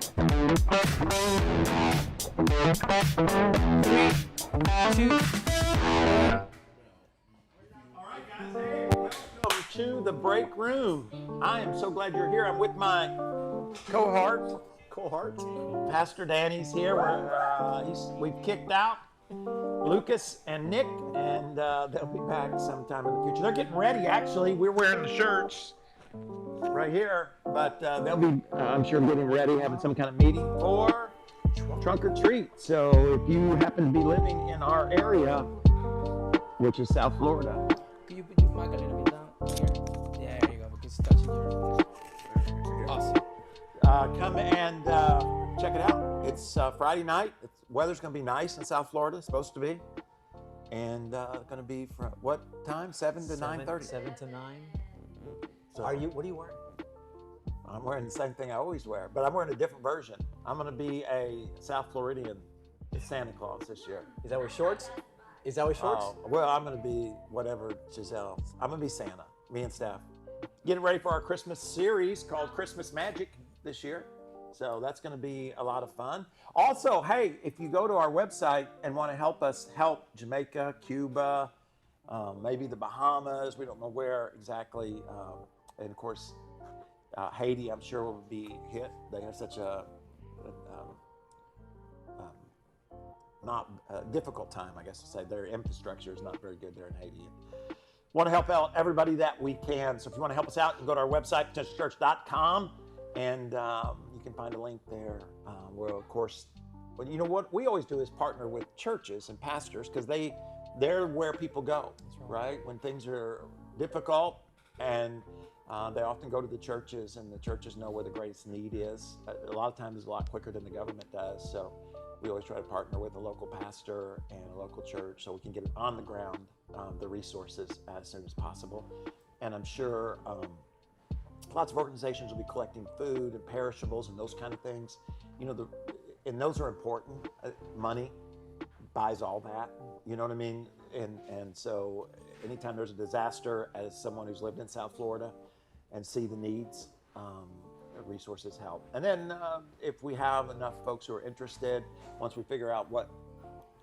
Welcome to the break room. I am so glad you're here. I'm with my cohort, Pastor Danny's here. We've kicked out Lucas and Nick, and they'll be back sometime in the future. They're getting ready, actually. We're wearing the shirts right here, but they'll be, I'm sure, getting ready, having some kind of meeting for Trunk or Treat. So if you happen to be living in our area, which is South Florida. Can you put your mic a little bit down here? Yeah, there you go, because it's touching your... Awesome. Come and check it out. It's Friday night. Weather's going to be nice in South Florida. It's supposed to be. And going to be from what time? 7 to 9:30? 7 to 9. So, what are you wearing? I'm wearing the same thing I always wear, but I'm wearing a different version. I'm going to be a South Floridian Santa Claus this year. Is that with shorts? Is that with shorts? Well, I'm going to be whatever Giselle. I'm going to be Santa, me and Steph. Getting ready for our Christmas series called Christmas Magic this year. So that's going to be a lot of fun. Also, hey, if you go to our website and want to help us help Jamaica, Cuba, maybe the Bahamas, we don't know where exactly, and of course, Haiti, I'm sure will be hit. They have such a difficult time, I guess to say. Their infrastructure is not very good there in Haiti. Want to help out everybody that we can. So if you want to help us out, you can go to our website, potentialchurch.com, and you can find a link there. Where, of course, but you know what we always do is partner with churches and pastors, because they're where people go, right? When things are difficult, and they often go to the churches, and the churches know where the greatest need is. A lot of times it's a lot quicker than the government does. So we always try to partner with a local pastor and a local church so we can get it on the ground, the resources as soon as possible. And I'm sure lots of organizations will be collecting food and perishables and those kind of things. You know, and those are important. Money buys all that. You know what I mean? And so anytime there's a disaster, as someone who's lived in South Florida and see the needs, resources help. And then if we have enough folks who are interested, once we figure out what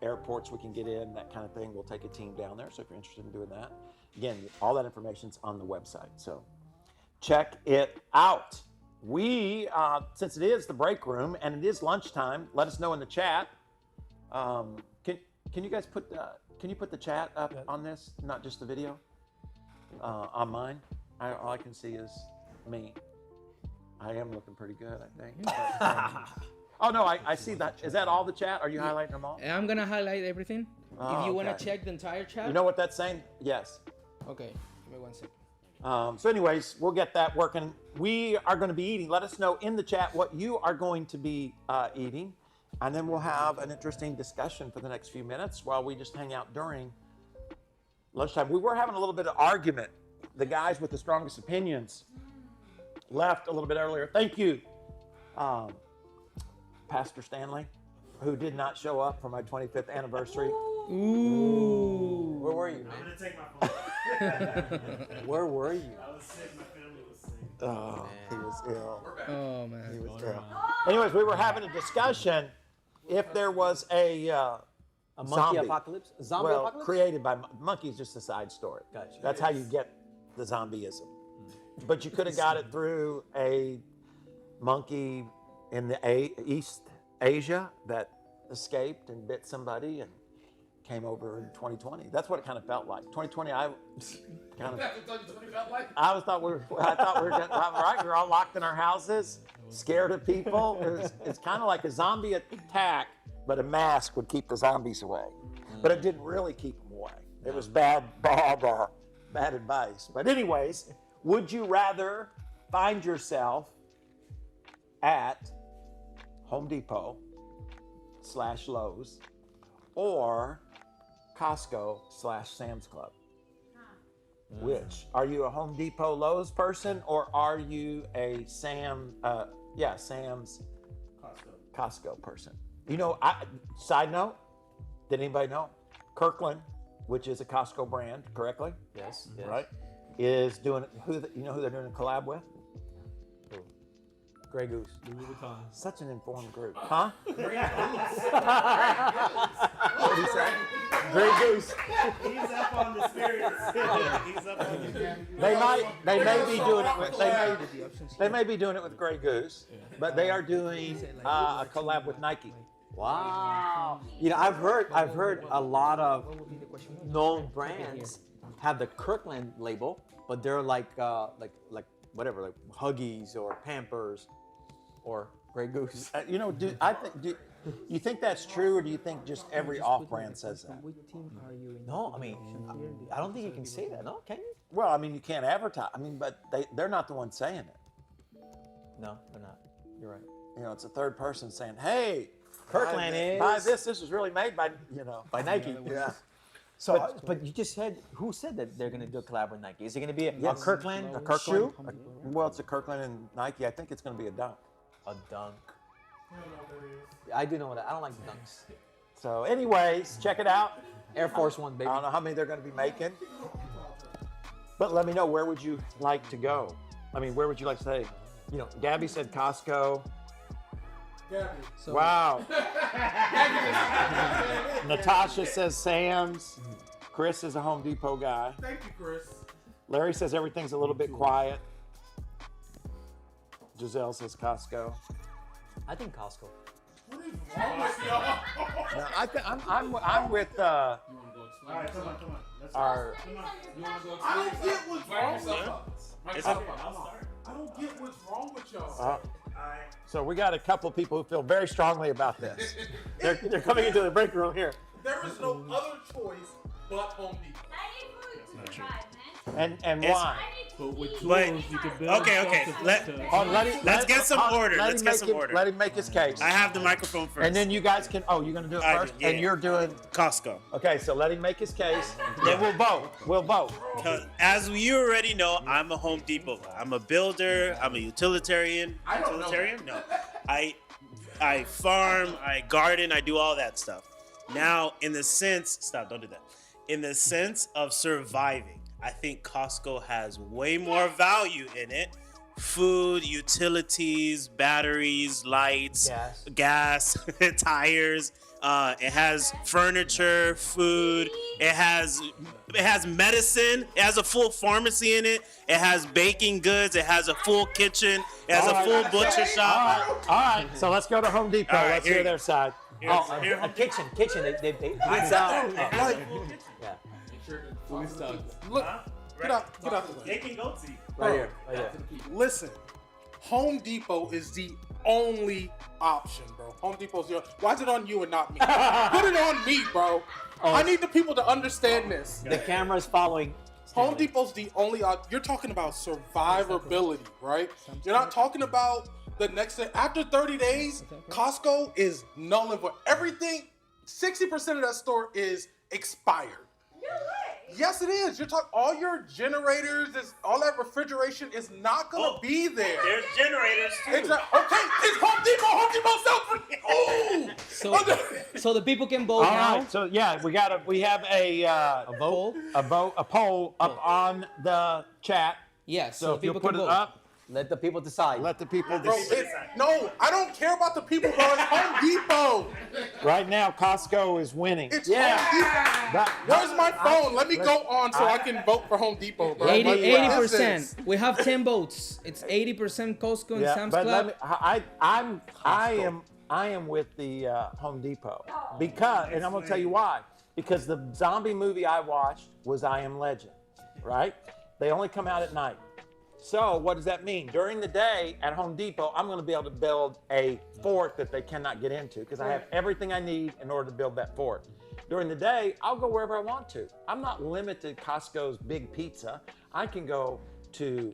airports we can get in, that kind of thing, we'll take a team down there. So if you're interested in doing that, again, all that information's on the website. So check it out. We, since it is the break room and it is lunchtime, let us know in the chat. Can you guys put the chat up on this, not just the video, on mine? All I can see is me. I am looking pretty good, I think. Oh no, I see that. Is that all the chat? Are you highlighting them all? I'm going to highlight everything. If you want to check the entire chat. You know what that's saying? Yes. Okay, give me 1 second. So anyways, we'll get that working. We are going to be eating. Let us know in the chat what you are going to be eating. And then we'll have an interesting discussion for the next few minutes while we just hang out during lunchtime. We were having a little bit of argument. The guys with the strongest opinions left a little bit earlier. Thank you, Pastor Stanley, who did not show up for my 25th anniversary. Ooh. Where were you, man? I'm going to take my phone. Where were you? I was sick. My family was sick. Oh, he was ill. Oh, man. He was ill. Anyways, we were having a discussion if there was a monkey zombie apocalypse? Zombie well, apocalypse? created by monkey's just a side story. Gotcha. That's how you get the zombieism. But you could have got it through a monkey in the East Asia that escaped and bit somebody and came over in 2020. That's what it kind of felt like. 2020, I thought we were getting, right? We were all locked in our houses, scared of people. It's kind of like a zombie attack, but a mask would keep the zombies away. But it didn't really keep them away. It was bad advice. But anyways, would you rather find yourself at Home Depot / Lowe's or Costco / Sam's Club? Which? Are you a Home Depot Lowe's person or are you a Sam's Costco person? You know, side note, did anybody know? Kirkland, which is a Costco brand, correctly? Yes. Right? Is doing, you know who they're doing a collab with? Grey Goose. Louis Vuitton. Such an informed group, huh? Grey What did he say? Grey Goose. He's up on the spirits. He's up on the spirits. They may be doing it with they may be doing it with Grey Goose, but they are doing a collab with Nike. Wow. You know, I've heard a lot of known brands have the Kirkland label, but they're like whatever, like Huggies or Pampers or Grey Goose. You know, do you think that's true, or do you think just every off-brand says that? No, I mean, I don't think you can say that. No, can you? Well, I mean, you can't advertise. I mean, but they're not the ones saying it. No, they're not. You're right. You know, it's a third person saying, "Hey, Kirkland buy is this. This was really made by by Nike." Yeah. So, but you just said, who said that they're going to do a collab with Nike? Is it going to be a Yes. Kirkland A Kirkland. shoe? Well, it's a Kirkland and Nike. I think it's going to be a Dunk. A Dunk. I don't know what that is. I do know that. I don't like Dunks. So, anyways, check it out. Air Force One, I baby. don't know how many they're going to be making, but let me know, where would you like to go? I mean, where would you like to stay? You know, Gabby said Costco. Gabby. So, Wow. Natasha says Sam's. Chris is a Home Depot guy. Thank you, Chris. Larry says everything's a little bit quiet. Giselle says Costco. I think Costco. What is wrong with y'all? No, I'm with You want to go explain? All right, come on. Let's go. our. Come on. You want to go explain? I don't get what's wrong with y'all. I don't get what's wrong with y'all. So we got a couple of people who feel very strongly about this. They're coming into the break room here. There is no other choice but Home Depot. I need food to survive, man. And It's- why? But with But- you can build okay. Let's get some order. Let's get some order. Let him make his case. I have the microphone first. And then you guys can. Oh, you're gonna do it I first, do, yeah. and you're doing. Costco. Okay, so let him make his case. Then we'll vote. We'll vote. 'Cause as you already know, I'm a Home Depot guy. I'm a builder. I'm a utilitarian. I don't know Utilitarian? No. I farm. I garden. I do all that stuff. Now, in the sense, stop. Don't do that. In the sense of surviving, I think Costco has way more value in it. Food, utilities, batteries, lights, gas, tires. It has furniture, food. It has medicine. It has a full pharmacy in it. It has baking goods. It has a full kitchen. It has a full butcher shop. All right. So let's go to Home Depot. All right, Let's here hear you their side. A kitchen. They Lights out. yeah. Look, get out the way. They can go to you. Right here. Right here. Listen, Home Depot is the only option, bro. Home Depot's the. Why is it on you and not me? Put it on me, bro. I need the people to understand this. The camera's following. Home Depot's the only. You're talking about survivability, right? You're not talking about the next day. After 30 days, Costco is null and void. Everything, 60% of that store is expired. No way. Yes, it is. You're talking all your generators, all that refrigeration is not gonna be there. There's generators too. Exactly. Okay, it's Home Depot. Home Depot sells. Oh. So the people can vote All now. right. So yeah, we have a Vote. a poll up on the chat. Yes. So So if you people put can it vote. up, Let the people decide. let the people Bro, decide. no, I don't care about the people, bro. It's Home Depot. Right now, Costco is winning. It's Yeah. Home Depot. But- Where's my phone? Let me go on so I can vote for Home Depot, bro. 80%. We have 10 votes. It's 80% Costco and Yeah, Sam's but Club. I am with the Home Depot because, and I'm gonna tell you why. Because the zombie movie I watched was I Am Legend, right? They only come out at night. So what does that mean? During the day at Home Depot, I'm gonna be able to build a fort that they cannot get into because I have everything I need in order to build that fort. During the day, I'll go wherever I want to. I'm not limited to Costco's big pizza. I can go to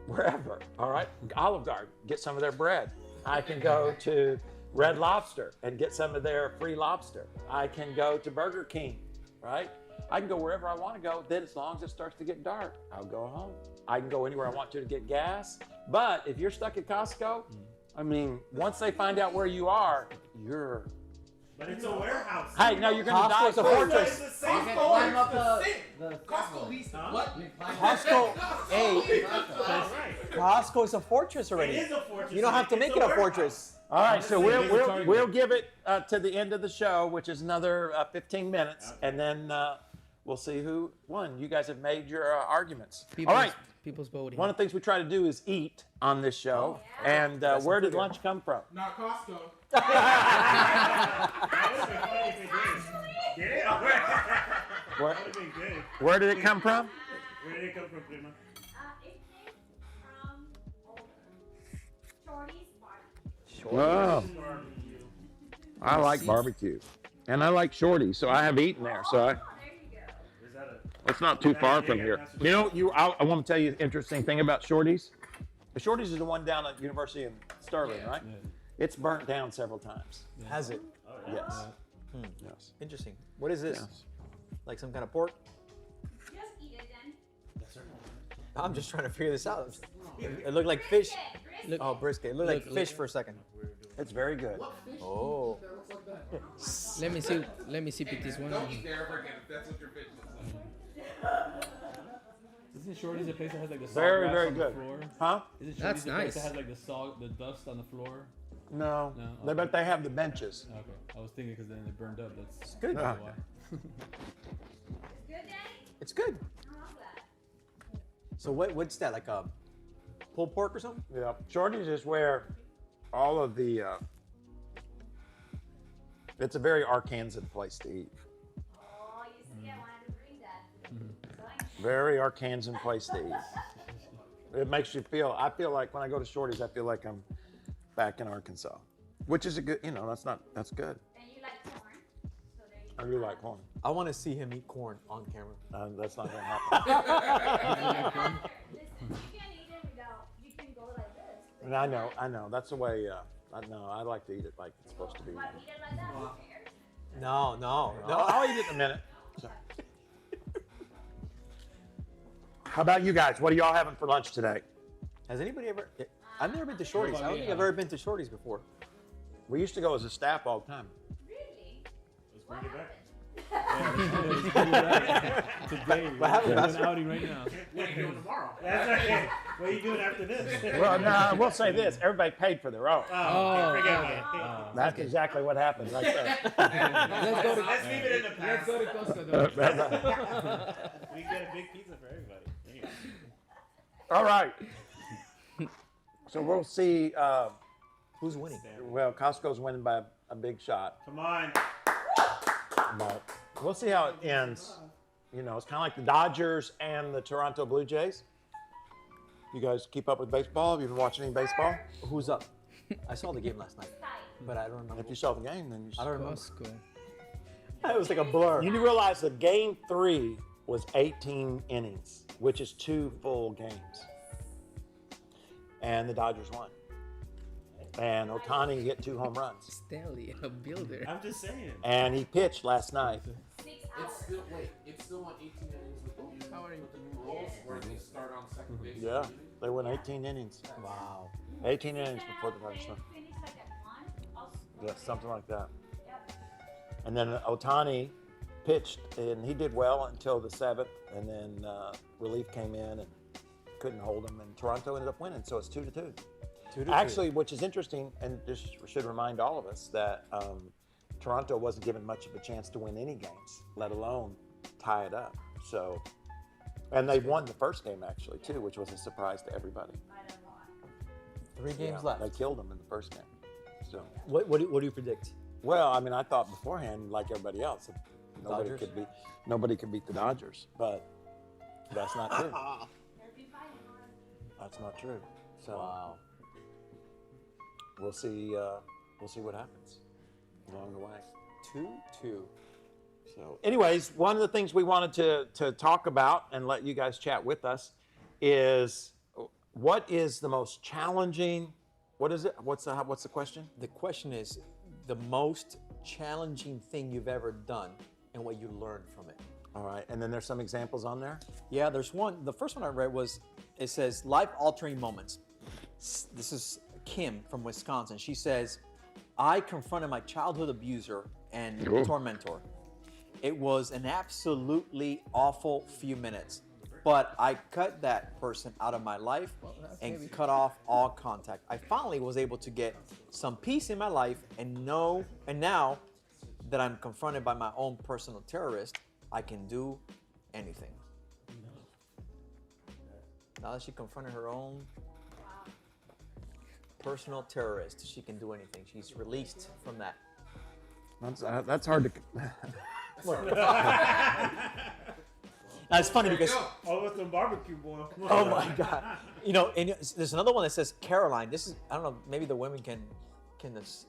wherever, all right? Olive Garden, get some of their bread. I can go to Red Lobster and get some of their free lobster. I can go to Burger King, right? I can go wherever I want to go. Then as long as it starts to get dark, I'll go home. I can go anywhere I want to get gas. But if you're stuck at Costco, I mean, once they find out where you are, you're But it's a warehouse. Hey, no, you're gonna die. Costco's a first. fortress. It's the same Climb up the Costco leases what? Costco, hey, Right. Costco is a fortress already. It is a fortress. You don't have to make It's it a warehouse. fortress. All right, so Honestly, we'll give it to the end of the show, which is another 15 minutes, and then we'll see who won. You guys have made your arguments. All right. People's voting. One of the things we try to do is eat on this show. And where did lunch come from? Not Costco. That would have been funny if it did. Did it? Where, That would have been good. where did it come from? Where did it come from, Prima? It came from Shorty's barbecue. Wow. I like barbecue. And I like shorties, so I have eaten there. So Oh, there you go. Is that a... it's not too far from here. You know, I want to tell you an interesting thing about shorties. The shorties is the one down at University in Sterling, right? It's burnt down several times. Has it? Yes. Yes. Interesting. What is this? Yes. Like some kind of pork? Just eat it then. I'm just trying to figure this out. It looked like fish. Brisket. Oh, brisket. It looked like fish for a second. It's very good. Oh. Let me see pick this one. Don't eat there ever again if that's what your fish looks like. Isn't Shorty's a place that has like the Very, sawgrass very on good. the floor? Huh? Isn't That's Shorty's a place that nice. has like the dust on the floor? No. No, But they have the benches. Okay, I was thinking because then it burned up. That's good. why. It's good, Danny? It's good. Oh, I'm glad. So what's that? Like a pulled pork or something? Yeah. Shorties is where all of the. It's a very Arkansan place to eat. Oh, you see, I wanted to bring that. So I Very Arkansan place to eat. It makes you feel. I feel like when I go to Shorties, I feel like I'm back in Arkansas, which is a good. You know, that's good. And you like corn, so there you I go. do like corn. I want to see him eat corn on camera. That's not gonna happen. Listen, you can eat it without, you can go like this. And I know. That's the way. I like to eat it like it's supposed to be. But eat it like that, who cares? No. I'll eat it in a minute. How about you guys? What are y'all having for lunch today? Has anybody ever? I've never been to Shorty's. I don't think I've ever been to Shorty's before. We used to go as a staff all the time. Really? Let's bring it back. Today, What happened, we're Pastor? an outing right now. What are you doing tomorrow? That's right. What are you doing after this? Well, no, we'll say this: everybody paid for their own. Oh, forget okay. about it. That's exactly what happened right there. Let's go to Let's leave it in the let's past. go to Costco though. We get a big pizza for everybody. Anyway. All right. So we'll see. Who's winning? Well, Costco's winning by a big shot, Come on. but we'll see how it ends. You know, it's kind of like the Dodgers and the Toronto Blue Jays. You guys keep up with baseball? Have you been watching any baseball? Who's up? I saw the game last night, but I don't remember. If you saw the game, then you. I don't remember. Costco. It was like a blur. You realize that Game 3 was 18 innings, which is 2 full games, and the Dodgers won. And Otani hit 2 home runs, Stanley, a builder. I'm just saying. and he pitched last night. 6 It's hours. still it's still on 18 innings with the new rules where they start on second base. Yeah, they won 18 innings. Wow. 18 innings before the Dodgers won. Finish like at 1. Also, Yeah, something like that. Yep. And then Otani pitched, and he did well until the 7th, and then relief came in and couldn't hold him, and Toronto ended up winning. So it's 2-2. 2-2. Actually, which is interesting, and this should remind all of us that Toronto wasn't given much of a chance to win any games, let alone tie it up. So, and they won the first game actually too, which was a surprise to everybody. I don't know. 3 games Yeah, left. They killed them in the first game. So, What do you predict? well, I mean, I thought beforehand, like everybody else, that Dodgers? nobody could beat the Dodgers, but that's not true. They'll be fighting hard. That's not true. So Wow. we'll see. We'll see what happens along the way. 2-2. So, anyways, one of the things we wanted to talk about and let you guys chat with us is what is the most challenging. What is it? What's the question? The question is the most challenging thing you've ever done and what you learned from it. All right, and then there's some examples on there. Yeah, there's one. The first one I read was, it says life-altering moments. This is Kim from Wisconsin. She says, I confronted my childhood abuser and tormentor. It was an absolutely awful few minutes, but I cut that person out of my life and cut off all contact. I finally was able to get some peace in my life and now that I'm confronted by my own personal terrorist, I can do anything. Now that she confronted her own personal terrorist, she can do anything. She's released from that. That's hard to. Now, it's funny because Oh, with some barbecue, boy. oh my God, you know, and there's another one that says Caroline. This is, I don't know, maybe the women can this,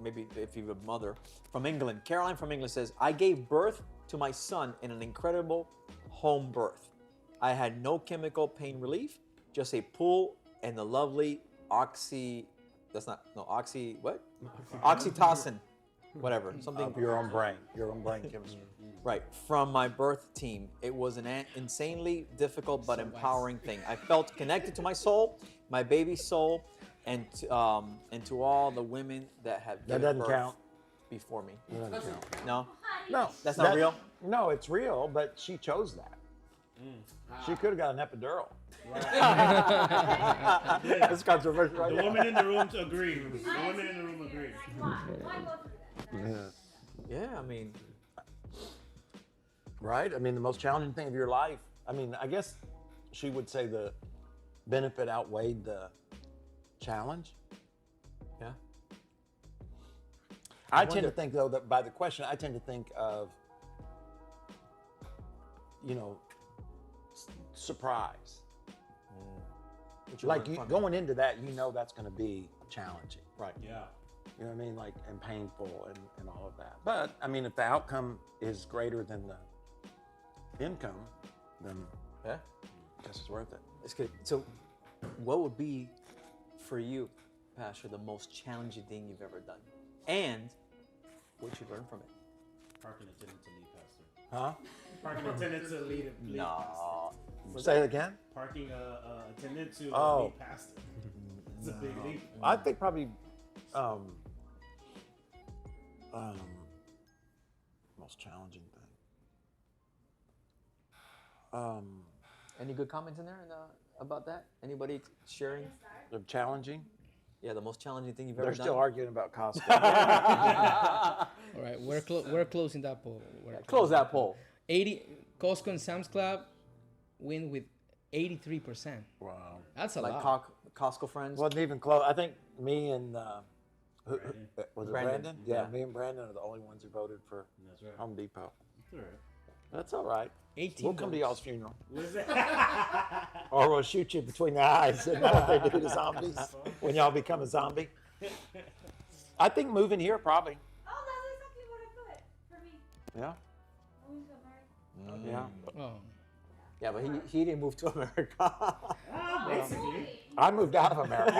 maybe if you're a mother from England. Caroline from England says, I gave birth to my son in an incredible home birth. I had no chemical pain relief, just a pool and the lovely oxytocin, whatever, something. Your own brain chemistry. Right, from my birth team. It was an insanely difficult but empowering thing. I felt connected to my soul, my baby's soul, and to all the women that have given doesn't birth count. before me. That doesn't count. No, No, that's not real. No, it's real, but she chose that. She could have got an epidural. That's controversial, right? The woman in the room agrees. The woman in the room agrees. Why go through that? Yeah, I mean, Right? I mean, the most challenging thing of your life. I mean, I guess she would say the benefit outweighed the challenge. yeah. I tend to think, though, that by the question, I tend to think of, surprise. What you Like learned from it. going into that, that's going to be challenging. Right. Yeah. You know what I mean? Like, and painful and all of that. But, I mean, if the outcome is greater than the income, then Yeah, I guess it's worth it. it's good. So, what would be for you, Pastor, the most challenging thing you've ever done, and what you learned from it? Parking attendant to lead pastor. Huh? Parking attendant to lead pastor. No. Say it again? Parking attendant to Oh. lead pastor. It's a big leap. I think probably most challenging thing. Any good comments in there about that? Anybody sharing? The challenging? Yeah, the most challenging thing you've They're ever still done. arguing about Costco. All right, we're closing that poll. Close that poll. 80 Costco and Sam's Club win with 83%. Wow. That's a Like lot. Costco friends. Wasn't even close. I think me and was it Brandon. Brandon? Yeah, Yeah. me and Brandon are the only ones who voted for That's right. Home Depot. That's all right. That's all right. 18 We'll come to votes. y'all's funeral. What is that? Or we'll shoot you between the eyes and if they do the zombies when y'all become a zombie. I think moving here probably. Oh, that's exactly what I put for me. Yeah. Moving to America. Yeah. Oh. Yeah, but he didn't move to America. Basically. I moved out of America.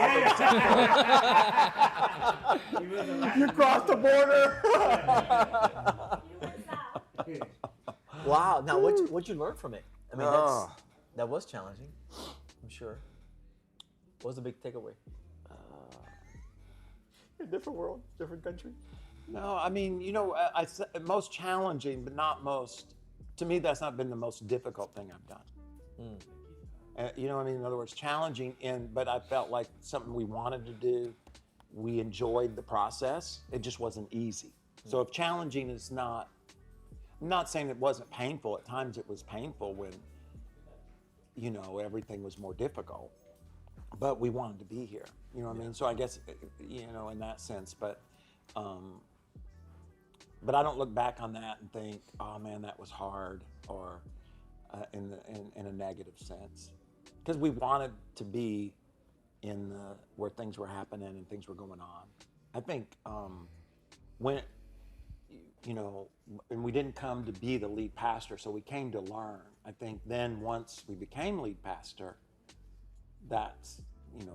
He was a Latin You crossed the border. You went south. Wow. Now, what'd you learn from it? I mean, Oh. that was challenging. I'm sure. What was the big takeaway? Different world, different country. No, I mean, I said most challenging, but not most. To me, that's not been the most difficult thing I've done. You know what I mean? In other words, challenging, but I felt like something we wanted to do. We enjoyed the process. It just wasn't easy. So if challenging is not, I'm not saying it wasn't painful. At times it was painful when, everything was more difficult. But we wanted to be here. You know what I mean? So I guess, in that sense, but I don't look back on that and think, oh man, that was hard, or in a negative sense, because we wanted to be in where things were happening and things were going on. I think when and we didn't come to be the lead pastor, so we came to learn. I think then once we became lead pastor, that's been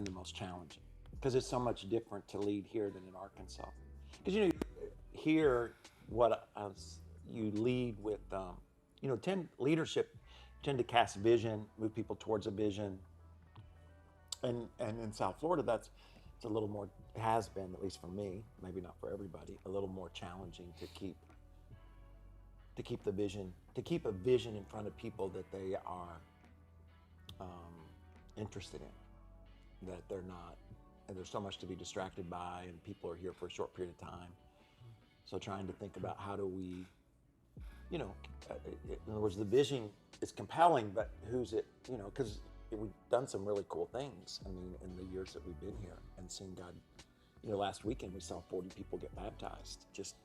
the most challenging, because it's so much different to lead here than in Arkansas. Because here you lead with leadership tend to cast vision, move people towards a vision, and in South Florida, it's a little more, has been, at least for me, maybe not for everybody, a little more challenging to keep the vision, to keep a vision in front of people that they are interested in, that they're not, and there's so much to be distracted by, and people are here for a short period of time. So trying to think about how do we, in other words, the vision is compelling, but who's it, because we've done some really cool things. I mean, in the years that we've been here and seen God, last weekend we saw 40 people get baptized just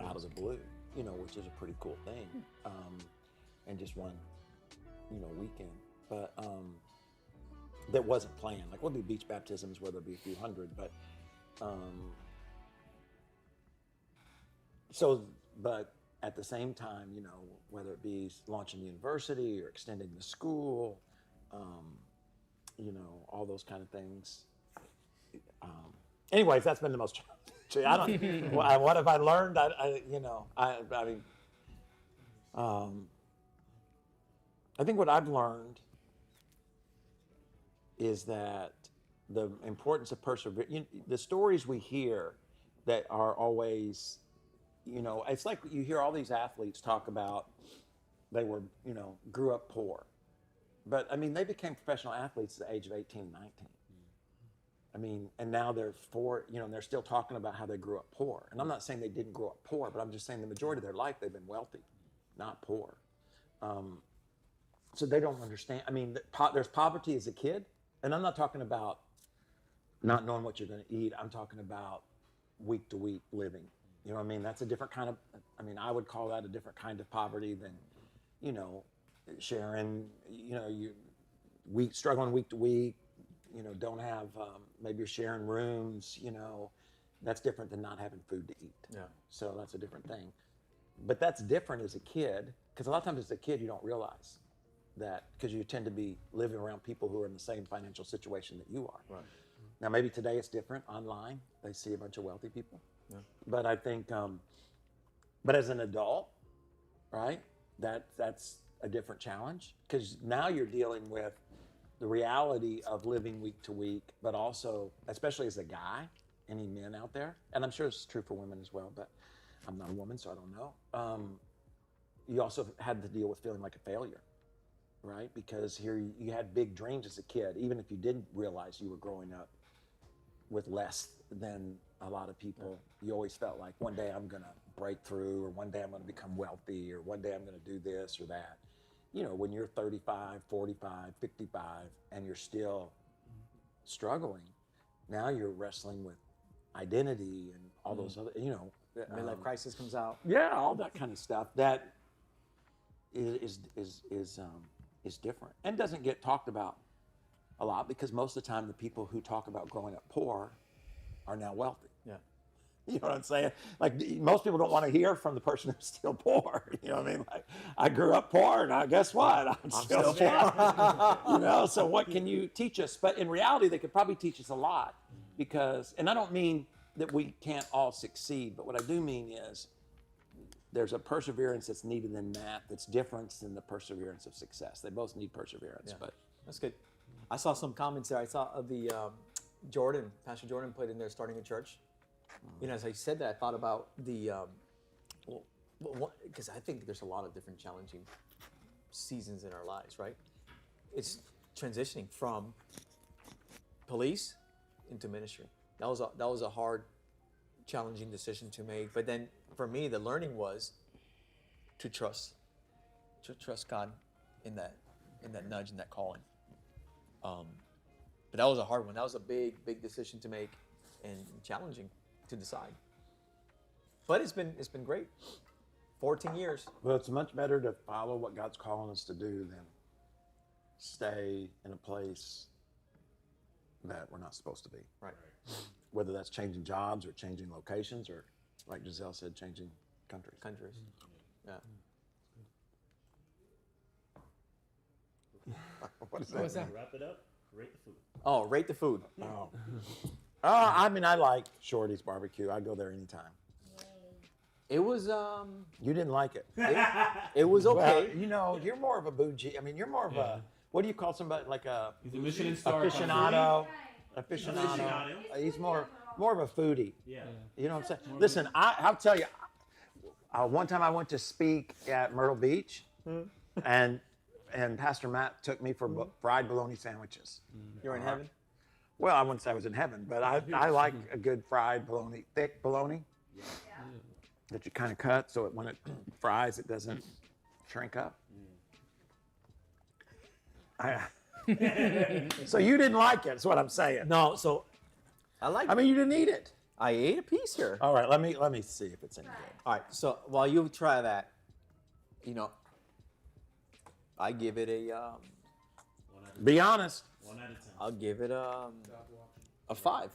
out of the blue, which is a pretty cool thing. And just one, weekend. But that wasn't planned. Like, we'll do beach baptisms where there'll be a few hundred, but but at the same time, whether it be launching the university or extending the school, all those kind of things. Anyways, that's been the most challenging. I don't. What have I learned? I think what I've learned is that the importance of perseverance. The stories we hear that are always, it's like you hear all these athletes talk about they were, grew up poor. But I mean, they became professional athletes at the age of 18, 19. I mean, and now they're they're still talking about how they grew up poor. And I'm not saying they didn't grow up poor, but I'm just saying the majority of their life they've been wealthy, not poor. So they don't understand. I mean, there's poverty as a kid, and I'm not talking about not knowing what you're going to eat. I'm talking about week to week living. You know what I mean? That's a different kind of, I would call that a different kind of poverty than, sharing, struggling week to week, don't have, maybe you're sharing rooms, that's different than not having food to eat. Yeah. So that's a different thing. But that's different as a kid, because a lot of times as a kid, you don't realize that, because you tend to be living around people who are in the same financial situation that you are. Right. Now, maybe today it's different online. They see a bunch of wealthy people. Yeah. But I think, but as an adult, right, that's a different challenge, because now you're dealing with the reality of living week to week, but also, especially as a guy, any men out there, and I'm sure it's true for women as well, but I'm not a woman, so I don't know. You also had to deal with feeling like a failure, right? Because here you had big dreams as a kid, even if you didn't realize you were growing up with less than a lot of people. You always felt like one day I'm gonna break through, or one day I'm gonna become wealthy, or one day I'm gonna do this or that. When you're 35, 45, 55, and you're still struggling, now you're wrestling with identity and all those other, Midlife crisis comes out. yeah, all that kind of stuff that is different and doesn't get talked about a lot, because most of the time the people who talk about growing up poor are now wealthy. Yeah. You know what I'm saying? Like, most people don't want to hear from the person who's still poor. You know what I mean? Like, I grew up poor, and guess what? I'm still poor. So what can you teach us? But in reality, they could probably teach us a lot, because, and I don't mean that we can't all succeed, but what I do mean is there's a perseverance that's needed in that that's different than the perseverance of success. They both need perseverance, Yeah. but That's good. I saw some comments there. I saw the Pastor Jordan put in there starting a church. As I said that, I thought about the, because I think there's a lot of different challenging seasons in our lives, right? It's transitioning from police into ministry. That was a hard, challenging decision to make. But then for me, the learning was to trust God in that nudge, in that calling. But that was a hard one. That was a big, big decision to make, and challenging to decide. But it's been great. 14 years. Well, it's much better to follow what God's calling us to do than stay in a place that we're not supposed to be. Right. Whether that's changing jobs or changing locations, or, like Giselle said, changing countries. Yeah. What is What was that? Wrap it up. Rate the food. Oh, rate the food. Oh. I like Shorty's barbecue. I'd go there anytime. It was You didn't like it. it was okay. Well, you're more of a bougie. I mean, you're more of a What do you call somebody like a He's a Michelin star. aficionado? Right. Aficionado. He's more of a foodie. Yeah. You know what I'm saying? Listen, I'll tell you. One time I went to speak at Myrtle Beach, and Pastor Matt took me for fried bologna sandwiches. You're in heaven. Well, I wouldn't say I was in heaven, but I like a good fried bologna, thick bologna that you kind of cut so when it fries, it doesn't shrink up. So you didn't like it, is what I'm saying. No, so I like. I mean, you didn't eat it. I ate a piece here. All right, let me see if it's any good. All right, so while you try that, I give it a. Be honest. 1 out of 10. I'll give it a 5.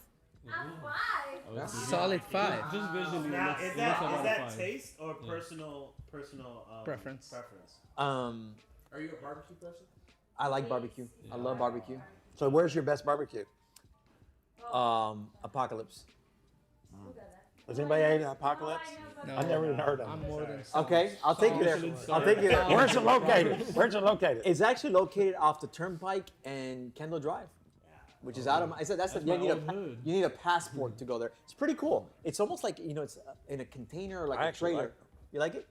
I'm 5. Solid 5. Just visually, Now, it is looks that about a 5. taste or personal Preference. Are you a barbecue person? I like barbecue. I love barbecue. So where's your best barbecue? Apocalypse. Has anybody ate Apocalypse? No, I've never even heard of I'm it. more than Okay, I'll take you there. Michelin I'll take you there. Where's it located? Where's it located? It's actually located off the Turnpike and Kendall Drive, which is out of my. I said that's That's you my need a old hood. you need a passport to go there. It's pretty cool. It's almost like it's in a container, like I a actually trailer. like it. You like it?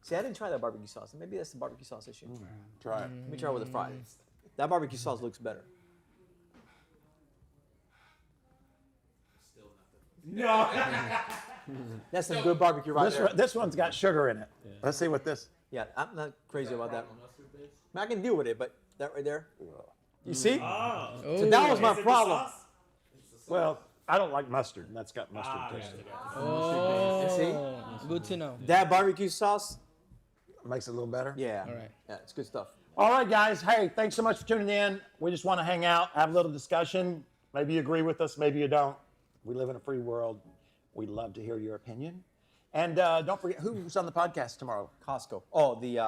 See, I didn't try that barbecue sauce. Maybe that's the barbecue sauce issue. Try it. Let me try it with the fries. That barbecue sauce looks better. No. That's some good barbecue right there. This one's got sugar in it. Let's see what this. Yeah, I'm not crazy about that one. I mean, I can deal with it, but that right there. You see? Oh. So that was my Is it the problem. sauce? Well, I don't like mustard, and that's got mustard taste. in it. Oh, good to know. That barbecue sauce. Makes it a little better. Yeah. All right. Yeah, it's good stuff. All right, guys. Hey, thanks so much for tuning in. We just want to hang out, have a little discussion. Maybe you agree with us, maybe you don't. We live in a free world. We'd love to hear your opinion. And don't forget, who's on the podcast tomorrow? Costco. Oh, the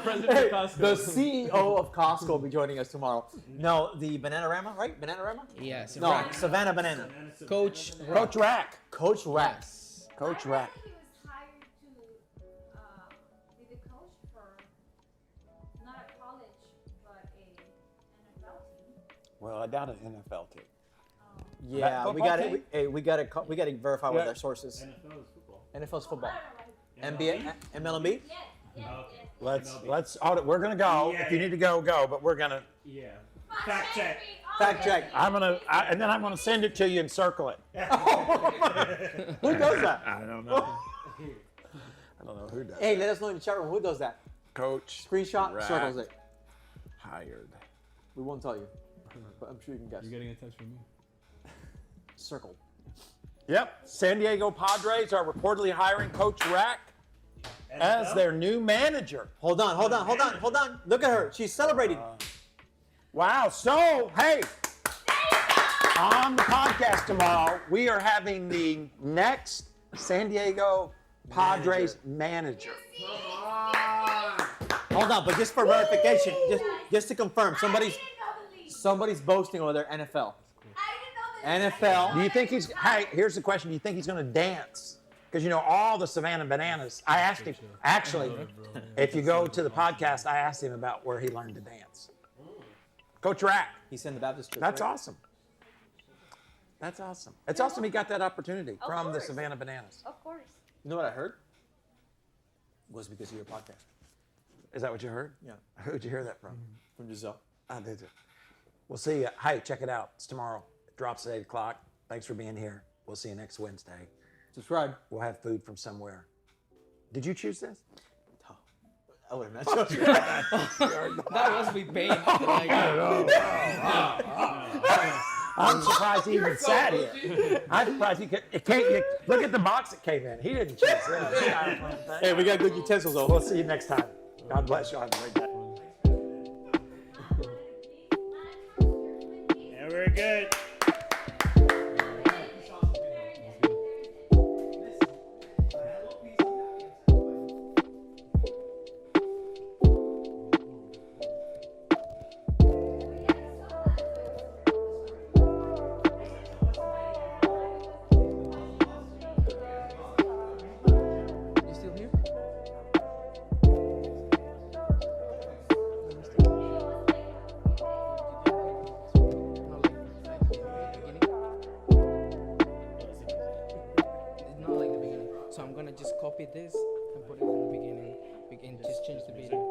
President of Costco. the CEO of Costco will be joining us tomorrow. No, the Bananarama, right? Bananarama? Yes. No, Rack. Savannah Banana. Coach. Coach Rack. Coach Rack. Coach Rack. He was hired to be the coach for not a college, but a NFL team. Well, I doubt an NFL team. Yeah, we football got team? it. We got to. We got to verify with Yeah. our sources. NFL is football. NFL's football. I don't know. NBA, MLB. Yes, yes, yes. Let's audit. We're gonna go. Yeah, If you yeah. need to go, go. But we're gonna. Yeah. Fact check. Fact check. And then I'm gonna send it to you and circle it. Who does that? I don't know. I don't know who does. Hey, let us know in the chat room who does that. Coach Screenshot, Rack circles it. hired. We won't tell you, but I'm sure you can guess. You're getting a text from me. Circle. Yep. San Diego Padres are reportedly hiring Coach Rack as their new manager. Hold on. Look at her. She's celebrating. Wow. So, hey, on the podcast tomorrow, we are having the next San Diego Padres manager. Hold on, but just for verification, just to confirm, somebody's I didn't know the league. somebody's boasting over there. NFL. I didn't know the league. NFL. Do you think he's, hey, here's the question. Do you think he's going to dance? Because, you know, all the Savannah Bananas, I asked him, actually, if you go to the podcast, I asked him about where he learned to dance. Coach Rack. He's in the Baptist church. That's right? awesome. That's awesome. It's awesome he got that opportunity Of from the course. Savannah Bananas. Of course. You know what I heard? Was because of your podcast. Is that what you heard? Yeah. Who'd you hear that from? From Giselle. I did it. We'll see you. Hey, check it out. It's tomorrow. It drops at 8 o'clock. Thanks for being here. We'll see you next Wednesday. Subscribe. We'll have food from somewhere. Did you choose this? I would have not chosen. That was with pain. Like, I'm surprised he even sat here. I'm surprised he could. It can't. Look at the box it came in. He didn't choose this. Hey, we got good utensils though. We'll see you next time. God bless you. Have a great day. And we're good. you still here? copy this and put it in the beginning. We can just change the beat.